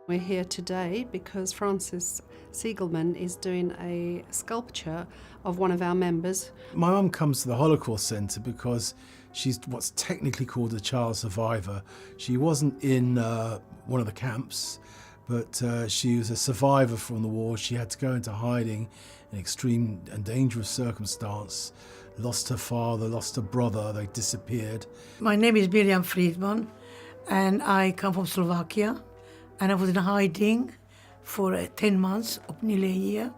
We're here today because Frances Segelman is doing a sculpture of one of our members. My mum comes to the Holocaust Centre because she's what's technically called a child survivor. She wasn't in one of the camps, but she was a survivor from the war. She had to go into hiding in extreme and dangerous circumstance. Lost her father, lost her brother, they disappeared. My name is Miriam Freedman and I come from Slovakia, and I was in hiding for 10 months, or nearly a year,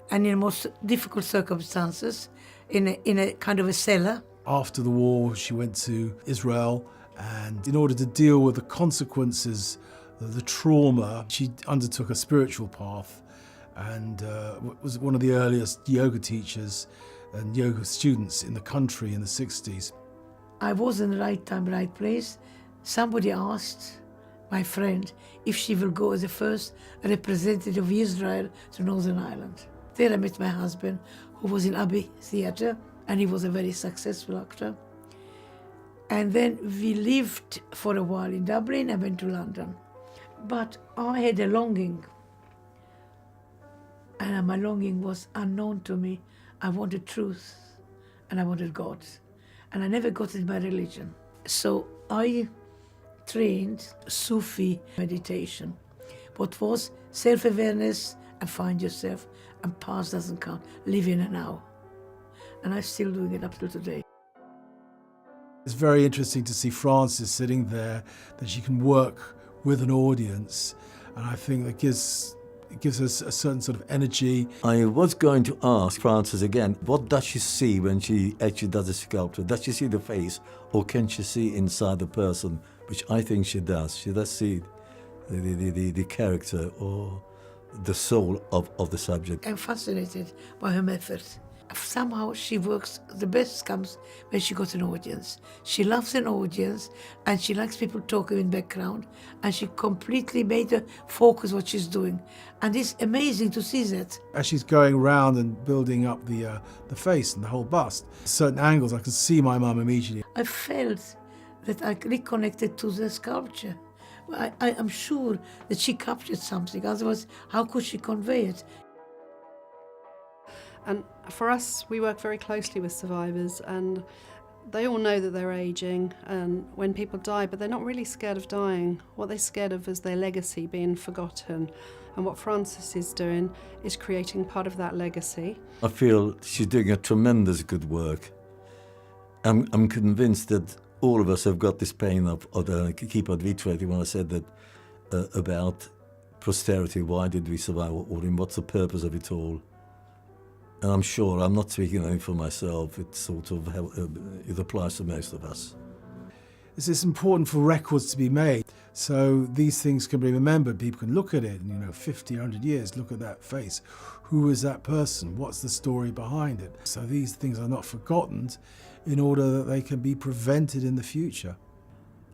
and in most difficult circumstances, in a kind of a cellar. After the war, she went to Israel, and in order to deal with the consequences of the trauma, she undertook a spiritual path and was one of the earliest yoga teachers and yoga students in the country in the 60s. I was in the right time, right place. Somebody asked my friend if she will go as the first representative of Israel to Northern Ireland. There I met my husband, who was in Abbey Theatre, and he was a very successful actor. And then we lived for a while in Dublin and went to London. But I had a longing, and my longing was unknown to me. I wanted truth, and I wanted God. And I never got it by religion. So I trained Sufi meditation, what was self-awareness and find yourself, and past doesn't count, live in and now. And I'm still doing it up till today. It's very interesting to see Frances sitting there, that she can work with an audience, and I think that it gives us a certain sort of energy. I was going to ask Frances again, what does she see when she actually does a sculpture? Does she see the face, or can she see inside the person? Which I think she does. She does see the character or the soul of the subject. I'm fascinated by her method. Somehow she works, the best comes when she got an audience. She loves an audience and she likes people talking in background, and she completely made her focus what she's doing. And it's amazing to see that. As she's going around and building up the face and the whole bust, certain angles, I can see my mum immediately. I felt that I reconnected to the sculpture. I am sure that she captured something, otherwise how could she convey it? And for us, we work very closely with survivors, and they all know that they're aging and when people die, but they're not really scared of dying. What they're scared of is their legacy being forgotten. And what Frances is doing is creating part of that legacy. I feel she's doing a tremendous good work. I'm convinced that all of us have got this pain of keep on reiterating when I said that about posterity, why did we survive, or what's the purpose of it all? And I'm sure, I'm not speaking only for myself, it sort of it applies to most of us. It's important for records to be made, so these things can be remembered. People can look at it and, 50, 100 years, look at that face. Who is that person? What's the story behind it? So these things are not forgotten in order that they can be prevented in the future.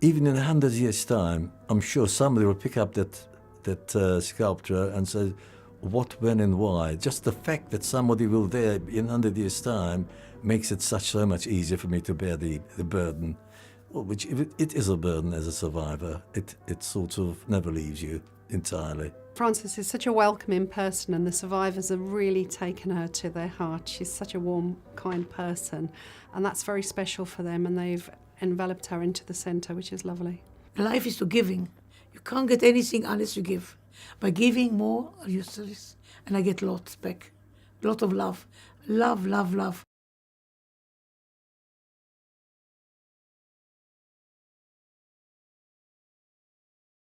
Even in 100 years' time, I'm sure somebody will pick up that sculpture and say, what, when and why. Just the fact that somebody will there in 100 years' time makes it so much easier for me to bear the burden. Well, which it is a burden as a survivor. It sort of never leaves you entirely. Frances is such a welcoming person, and the survivors have really taken her to their heart. She's such a warm, kind person, and that's very special for them, and they've enveloped her into the centre, which is lovely. Life is to giving. You can't get anything unless you give. By giving more, you service, and I get lots back. A lot of love. Love, love, love.